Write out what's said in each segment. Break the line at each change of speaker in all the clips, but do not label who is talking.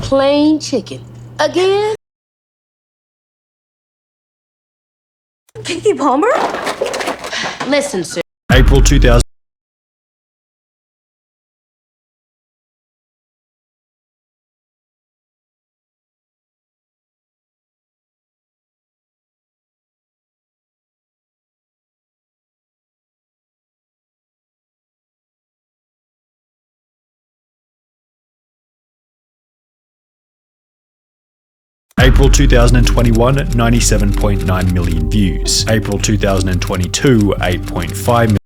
Plain chicken. Again?
Kiki Palmer?
Listen, sir.
April 2000. April 2021, 97.9 million views. April 2022, 8.5 million.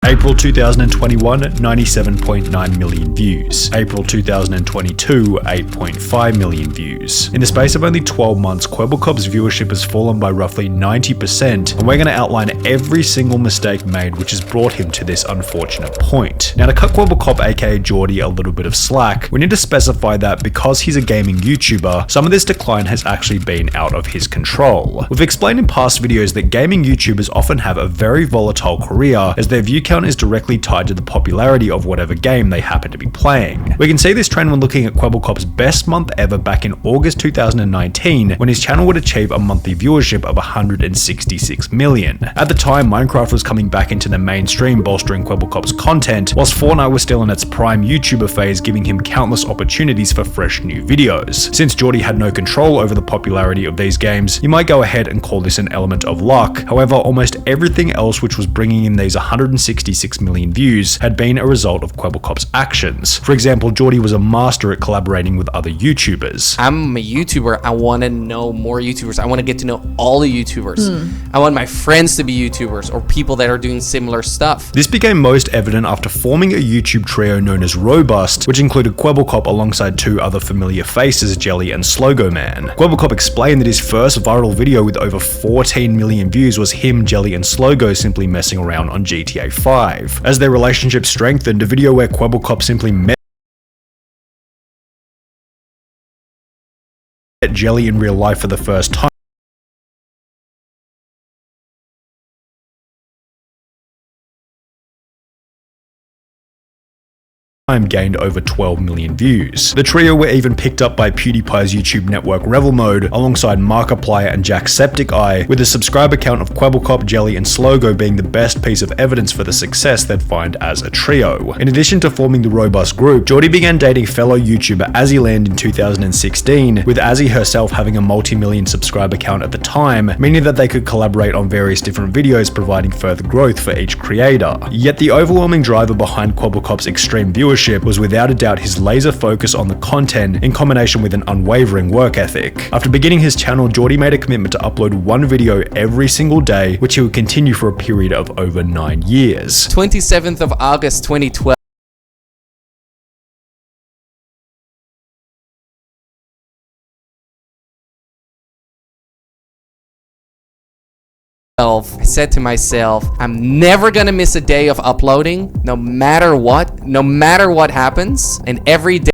April 2021, 97.9 million views. April 2022, 8.5 million views. In the space of only 12 months, Kwebbelkop's viewership has fallen by roughly 90%, and we're going to outline every single mistake made which has brought him to this unfortunate point. Now, to cut Kwebbelkop aka Geordie a little bit of slack, we need to specify that because he's a gaming YouTuber, some of this decline has actually been out of his control. We've explained in past videos that gaming YouTubers often have a very volatile career, as their view count is directly tied to the popularity of whatever game they happen to be playing. We can see this trend when looking at Kwebbelkop's best month ever back in August 2019, when his channel would achieve a monthly viewership of 166 million. At the time, Minecraft was coming back into the mainstream, bolstering Kwebbelkop's content, whilst Fortnite was still in its prime YouTuber phase, giving him countless opportunities for fresh new videos. Since Geordie had no control over the popularity of these games, you might go ahead and call this an element of luck. However, almost everything else which was bringing in these 166 million views had been a result of Kwebbelkop's actions. For example, Geordie was a master at collaborating with other YouTubers.
I'm a YouTuber. I want to know more YouTubers. I want to get to know all the YouTubers. I want my friends to be YouTubers or people that are doing similar stuff.
This became most evident after forming a YouTube trio known as Robust, which included Kwebbelkop alongside two other familiar faces, Jelly and Slogo Man. Kwebbelkop explained that his first viral video with over 14 million views was him, Jelly and Slogo simply messing around on GTA 5. As their relationship strengthened, a video where Kwebbelkop simply met Jelly in real life for the first time gained over 12 million views. The trio were even picked up by PewDiePie's YouTube network Revel Mode, alongside Markiplier and Jacksepticeye, with the subscriber count of Kwebbelkop, Jelly and Slogo being the best piece of evidence for the success they'd find as a trio. In addition to forming the Robust group, Geordie began dating fellow YouTuber Azzyland in 2016, with Azzy herself having a multi-million subscriber count at the time, meaning that they could collaborate on various different videos, providing further growth for each creator. Yet the overwhelming driver behind Kwebbelkop's extreme viewership was without a doubt his laser focus on the content in combination with an unwavering work ethic. After beginning his channel, Geordie made a commitment to upload one video every single day, which he would continue for a period of over 9 years.
27th of August 2012. I said to myself, I'm never gonna miss a day of uploading, no matter what happens, and every day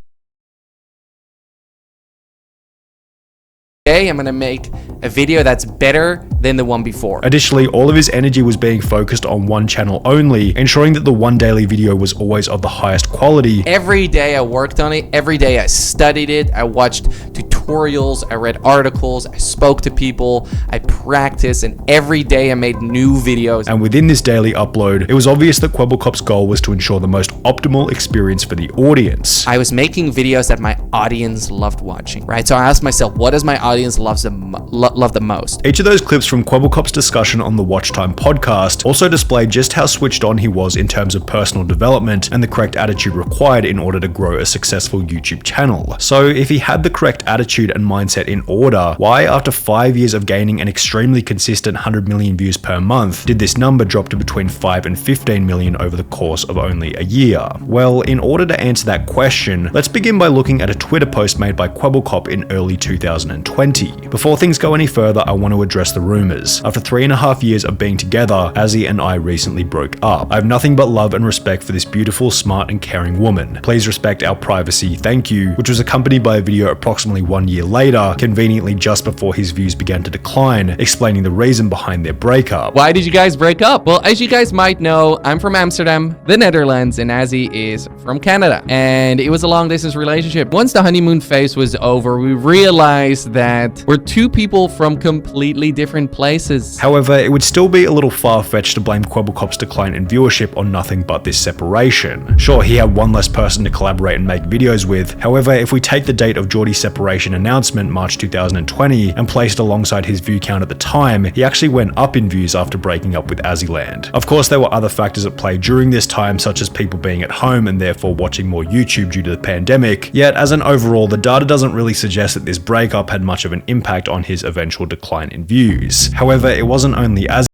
I'm gonna make a video that's better than the one before.
Additionally, all of his energy was being focused on one channel only, ensuring that the one daily video was always of the highest quality.
Every day I worked on it, every day I studied it, I watched tutorials, I read articles, I spoke to people, I practiced, and every day I made new videos.
And within this daily upload, it was obvious that Kwebbelkop's goal was to ensure the most optimal experience for the audience.
I was making videos that my audience loved watching, right? So I asked myself, what does my audience love the most?
Each of those clips from Kwebbelkop's discussion on the Watch Time podcast also displayed just how switched on he was in terms of personal development and the correct attitude required in order to grow a successful YouTube channel. So if he had the correct attitude and mindset in order, why after 5 years of gaining an extremely consistent 100 million views per month did this number drop to between 5 and 15 million over the course of only a year? Well, in order to answer that question, let's begin by looking at a Twitter post made by Kwebbelkop in early 2020. 2020. Before things go any further, I want to address the rumors. After 3.5 years of being together, Azzy and I recently broke up. I have nothing but love and respect for this beautiful, smart, and caring woman. Please respect our privacy, thank you, which was accompanied by a video approximately 1 year later, conveniently just before his views began to decline, explaining the reason behind their breakup.
Why did you guys break up? Well, as you guys might know, I'm from Amsterdam, the Netherlands, and Azzy is from Canada. And it was a long distance relationship. Once the honeymoon phase was over, we realized that we're two people from completely different places.
However, it would still be a little far-fetched to blame Kwebbelkop's decline in viewership on nothing but this separation. Sure, he had one less person to collaborate and make videos with. However, if we take the date of Geordie's separation announcement, March 2020, and place it alongside his view count at the time, he actually went up in views after breaking up with Azzyland. Of course, there were other factors at play during this time, such as people being at home and therefore watching more YouTube due to the pandemic, yet as an overall, the data doesn't really suggest that this breakup had much of an impact on his eventual decline in views. However, it wasn't only Azzyland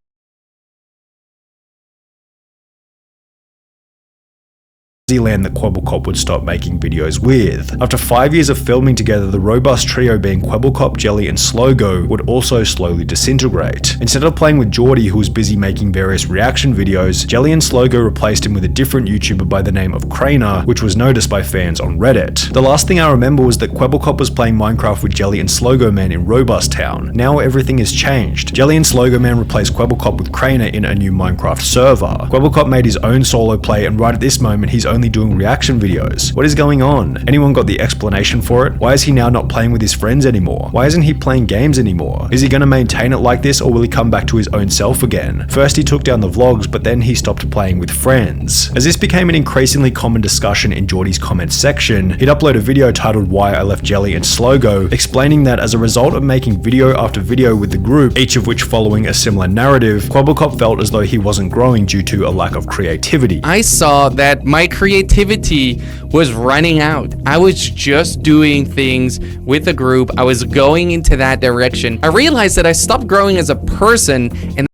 that Kwebbelkop would stop making videos with. After 5 years of filming together, the robust trio being Kwebbelkop, Jelly, and Slogo would also slowly disintegrate. Instead of playing with Geordie, who was busy making various reaction videos, Jelly and Slogo replaced him with a different YouTuber by the name of Craner, which was noticed by fans on Reddit. The last thing I remember was that Kwebbelkop was playing Minecraft with Jelly and Slogo Man in Robust Town. Now everything has changed. Jelly and Slogo Man replaced Kwebbelkop with Craner in a new Minecraft server. Kwebbelkop made his own solo play, and right at this moment he's only doing reaction videos. What is going on? Anyone got the explanation for it? Why is he now not playing with his friends anymore? Why isn't he playing games anymore? Is he going to maintain it like this, or will he come back to his own self again? First he took down the vlogs, but then he stopped playing with friends. As this became an increasingly common discussion in Geordie's comments section, he'd upload a video titled Why I Left Jelly and Slogo, explaining that as a result of making video after video with the group, each of which following a similar narrative, Kwebbelkop felt as though he wasn't growing due to a lack of creativity.
I saw that my creativity was running out. I was just doing things with the group. I was going into that direction. I realized that I stopped growing as a person, and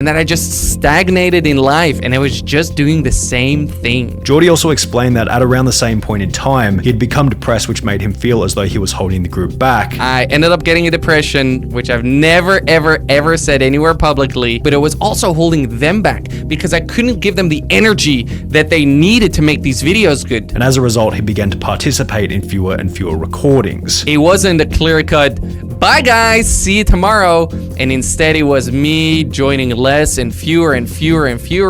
that I just stagnated in life, and I was just doing the same thing.
Geordie also explained that at around the same point in time, he'd become depressed, which made him feel as though he was holding the group back.
I ended up getting a depression, which I've never, ever said anywhere publicly, but it was also holding them back because I couldn't give them the energy that they needed to make these videos good.
And as a result, he began to participate in fewer and fewer recordings.
It wasn't a clear-cut, bye guys, see you tomorrow, and instead it was me joining less and fewer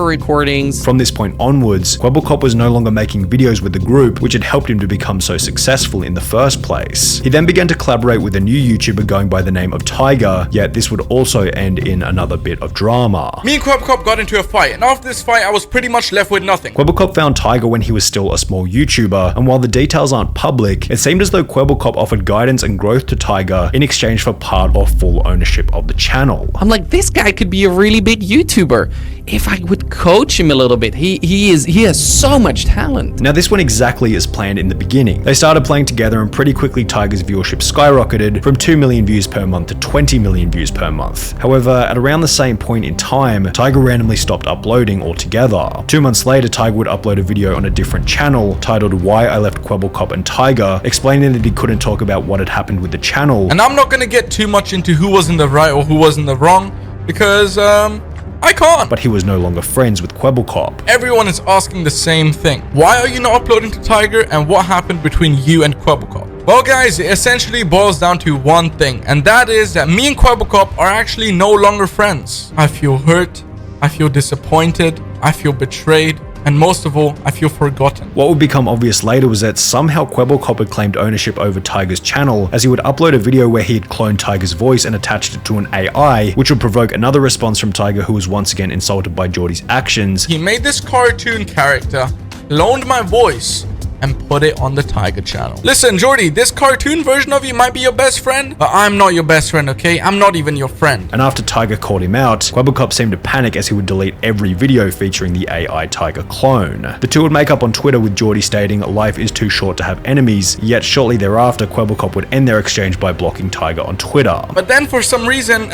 recordings.
From this point onwards, Kwebbelkop was no longer making videos with the group, which had helped him to become so successful in the first place. He then began to collaborate with a new YouTuber going by the name of Tiger, yet this would also end in another bit of drama.
Me and Kwebbelkop got into a fight, and after this fight I was pretty much left with nothing.
Kwebbelkop found Tiger when he was still a small YouTuber, and while the details aren't public, it seemed as though Kwebbelkop offered guidance and growth to Tiger in exchange for part or full ownership of the channel.
I'm like, this guy could be a really big YouTuber if I would coach him a little bit. He has so much talent.
Now this went exactly as planned in the beginning. They started playing together, and pretty quickly Tiger's viewership skyrocketed from 2 million views per month to 20 million views per month. However, at around the same point in time, Tiger randomly stopped uploading altogether. 2 months later, Tiger would upload a video on a different channel titled Why I Left Kwebbelkop and Tiger, explaining that he couldn't talk about what had happened with the channel.
And I'm not gonna get too much into who was in the right or who was in the wrong, because I can't.
But he was no longer friends with Kwebbelkop.
Everyone is asking the same thing. Why are you not uploading to Tiger, and what happened between you and Kwebbelkop? Well guys, it essentially boils down to one thing, and that is that me and Kwebbelkop are actually no longer friends. I feel hurt, I feel disappointed, I feel betrayed, and most of all, I feel forgotten.
What would become obvious later was that somehow Kwebbelkop had claimed ownership over Tiger's channel, as he would upload a video where he had cloned Tiger's voice and attached it to an AI, which would provoke another response from Tiger, who was once again insulted by Geordie's actions.
He made this cartoon character, loaned my voice, and put it on the Tiger channel. Listen, Jordy, this cartoon version of you might be your best friend, but I'm not your best friend, okay? I'm not even your friend.
And after Tiger called him out, Kwebbelkop seemed to panic as he would delete every video featuring the AI Tiger clone. The two would make up on Twitter with Jordy stating life is too short to have enemies, yet shortly thereafter Kwebbelkop would end their exchange by blocking Tiger on Twitter.
But then for some reason,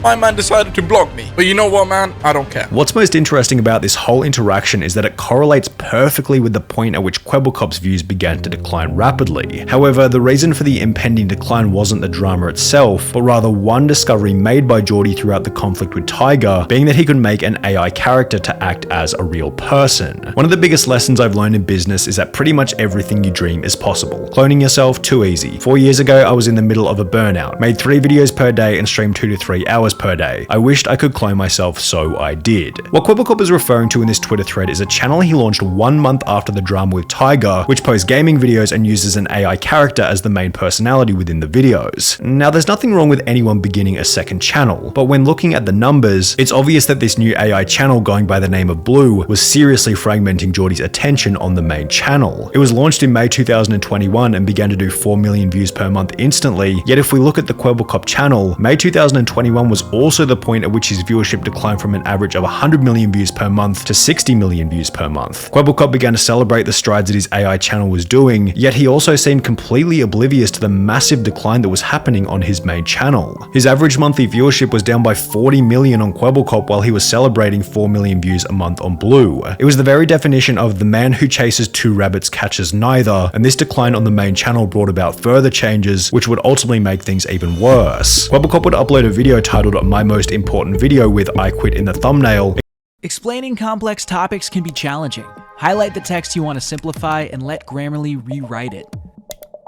my man decided to block me. But you know what, man? I don't care.
What's most interesting about this whole interaction is that it correlates perfectly with the point at which Kwebbelkop's views began to decline rapidly. However, the reason for the impending decline wasn't the drama itself, but rather one discovery made by Jordy throughout the conflict with Tiger, being that he could make an AI character to act as a real person. One of the biggest lessons I've learned in business is that pretty much everything you dream is possible. Cloning yourself, too easy. 4 years ago, I was in the middle of a burnout, made 3 videos per day and streamed 2 to 3 hours per day. I wished I could clone myself, so I did. What Kwebbelkop is referring to in this Twitter thread is a channel he launched 1 month after the drama with Tiger, which posts gaming videos and uses an AI character as the main personality within the videos. Now, there's nothing wrong with anyone beginning a second channel, but when looking at the numbers, it's obvious that this new AI channel going by the name of Blue was seriously fragmenting Jordy's attention on the main channel. It was launched in May 2021 and began to do 4 million views per month instantly, yet if we look at the Kwebbelkop channel, May 2021 was also the point at which his viewership declined from an average of 100 million views per month to 60 million views per month. Kwebbelkop began to celebrate the strides that his AI channel was doing, yet he also seemed completely oblivious to the massive decline that was happening on his main channel. His average monthly viewership was down by 40 million on Kwebbelkop while he was celebrating 4 million views a month on Blue. It was the very definition of the man who chases 2 rabbits catches neither, and this decline on the main channel brought about further changes which would ultimately make things even worse. Kwebbelkop would upload a video titled My Most Important Video with I Quit in the thumbnail.
Explaining complex topics can be challenging. Highlight the text you want to simplify and let Grammarly rewrite it.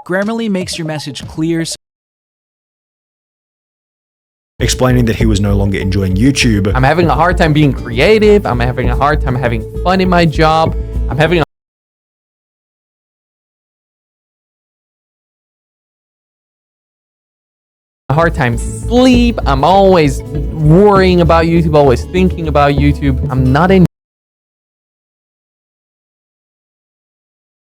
Grammarly makes your message clear.
Explaining that he was no longer enjoying YouTube.
I'm having a hard time being creative. I'm having a hard time having fun in my job. I'm having a hard time sleep. I'm always worrying about YouTube, always thinking about YouTube. I'm not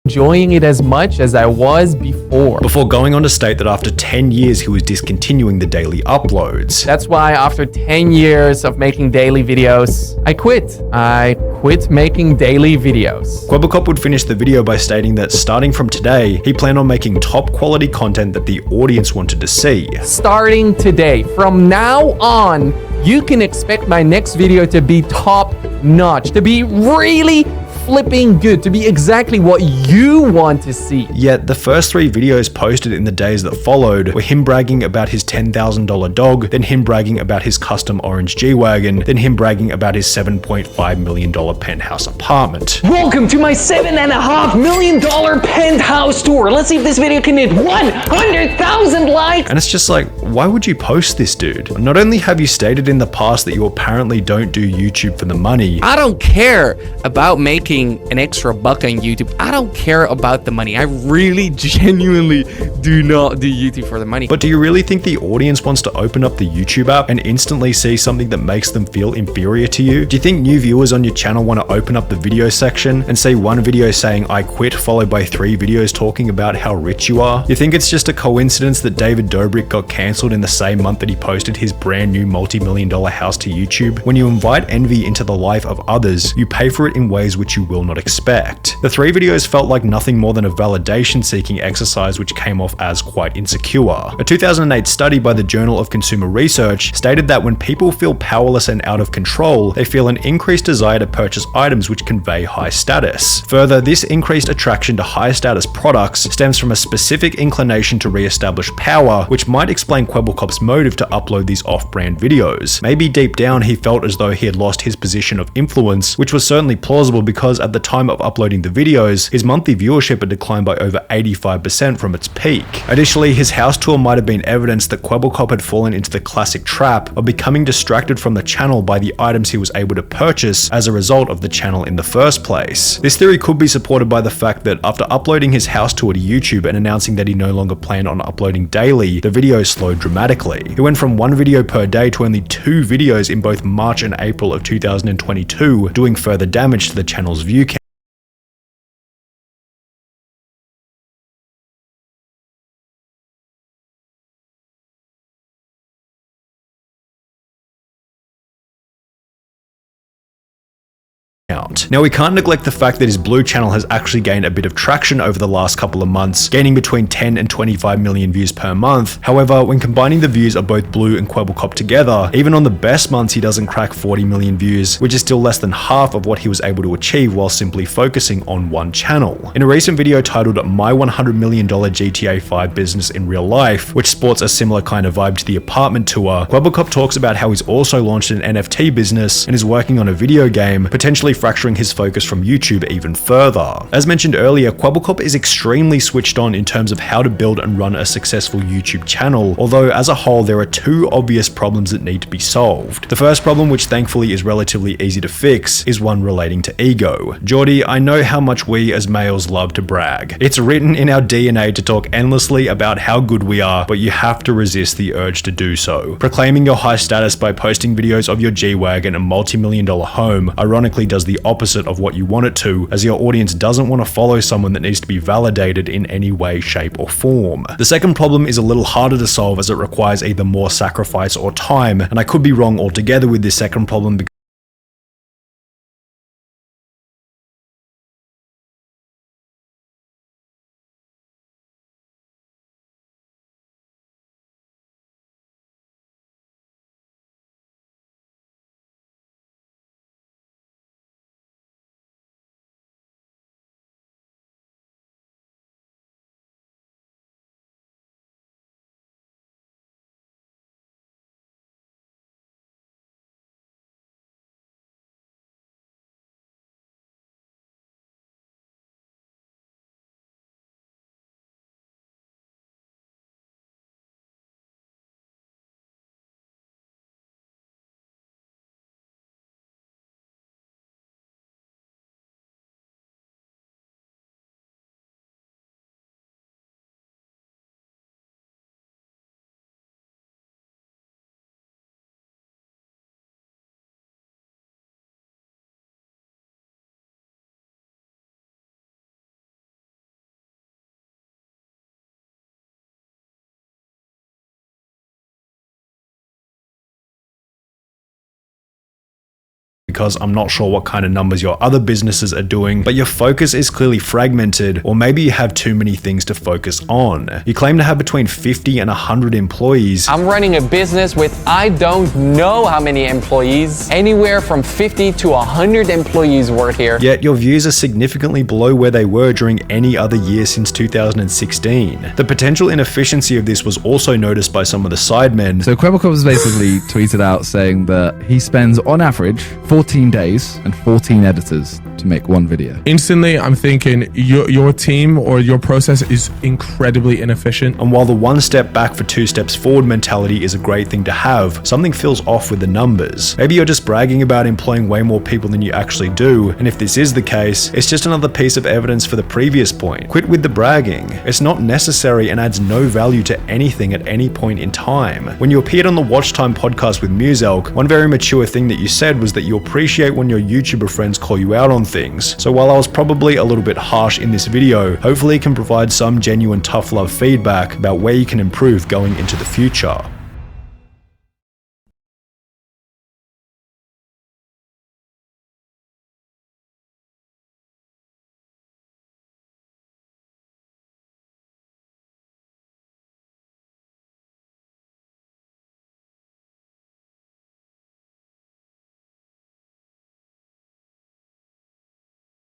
enjoying it as much as I was before.
Before going on to state that after 10 years he was discontinuing the daily uploads.
That's why after 10 years of making daily videos, I quit. I quit making daily videos.
Kwebbelkop would finish the video by stating that starting from today, he planned on making top quality content that the audience wanted to see.
Starting today, from now on, you can expect my next video to be top notch, to be really flipping good, to be exactly what you want to see.
Yet the first 3 videos posted in the days that followed were him bragging about his $10,000 dog, then him bragging about his custom orange G-Wagon, then him bragging about his $7.5 million penthouse apartment.
Welcome to my $7.5 million penthouse tour. Let's see if this video can hit 100,000 likes.
And it's just like, why would you post this, dude? Not only have you stated in the past that you apparently don't do YouTube for the money.
I don't care about making an extra buck on YouTube. I don't care about the money. I really genuinely do not do YouTube for the money.
But do you really think the audience wants to open up the YouTube app and instantly see something that makes them feel inferior to you? Do you think new viewers on your channel want to open up the video section and see one video saying I quit followed by 3 videos talking about how rich you are? You think it's just a coincidence that David Dobrik got cancelled in the same month that he posted his brand new multi-million-dollar house to YouTube? When you invite envy into the life of others, you pay for it in ways which you will not expect. The 3 videos felt like nothing more than a validation-seeking exercise which came off as quite insecure. A 2008 study by the Journal of Consumer Research stated that when people feel powerless and out of control, they feel an increased desire to purchase items which convey high status. Further, this increased attraction to high status products stems from a specific inclination to re-establish power, which might explain Kwebbelkop's motive to upload these off-brand videos. Maybe deep down he felt as though he had lost his position of influence, which was certainly plausible because at the time of uploading the videos, his monthly viewership had declined by over 85% from its peak. Additionally, his house tour might have been evidence that Kwebbelkop had fallen into the classic trap of becoming distracted from the channel by the items he was able to purchase as a result of the channel in the first place. This theory could be supported by the fact that after uploading his house tour to YouTube and announcing that he no longer planned on uploading daily, the videos slowed dramatically. He went from 1 video per day to only 2 videos in both March and April of 2022, doing further damage to the channel's view count. account. Now we can't neglect the fact that his blue channel has actually gained a bit of traction over the last couple of months, gaining between 10 and 25 million views per month. However, when combining the views of both Blue and Kwebbelkop together, even on the best months he doesn't crack 40 million views, which is still less than half of what he was able to achieve while simply focusing on one channel. In a recent video titled My $100 Million GTA 5 Business in Real Life, which sports a similar kind of vibe to the apartment tour, Kwebbelkop talks about how he's also launched an NFT business and is working on a video game, potentially fracturing his focus from YouTube even further. As mentioned earlier, Kwebbelkop is extremely switched on in terms of how to build and run a successful YouTube channel, although as a whole there are two obvious problems that need to be solved. The first problem, which thankfully is relatively easy to fix, is one relating to ego. Geordie, I know how much we as males love to brag. It's written in our DNA to talk endlessly about how good we are, but you have to resist the urge to do so. Proclaiming your high status by posting videos of your G-Wagon and multi-million-dollar home ironically does the opposite of what you want it to, as your audience doesn't want to follow someone that needs to be validated in any way, shape, or form. The second problem is a little harder to solve, as it requires either more sacrifice or time, and I could be wrong altogether with this second problem because I'm not sure what kind of numbers your other businesses are doing, but your focus is clearly fragmented, or maybe you have too many things to focus on. You claim to have between 50 and 100 employees.
I'm running a business with I don't know how many employees. Anywhere from 50 to 100 employees work here.
Yet your views are significantly below where they were during any other year since 2016. The potential inefficiency of this was also noticed by some of the sidemen.
So Kwebbelkop has basically tweeted out saying that he spends on average 14 days and 14 editors to make one video.
Instantly, I'm thinking your team or your process is incredibly inefficient.
And while the one step back for two steps forward mentality is a great thing to have, something feels off with the numbers. Maybe you're just bragging about employing way more people than you actually do, and if this is the case, it's just another piece of evidence for the previous point. Quit with the bragging. It's not necessary and adds no value to anything at any point in time. When you appeared on the Watch Time podcast with Muselk, one very mature thing that you said was that you appreciate when your YouTuber friends call you out on things. So while I was probably a little bit harsh in this video, hopefully it can provide some genuine tough love feedback about where you can improve going into the future.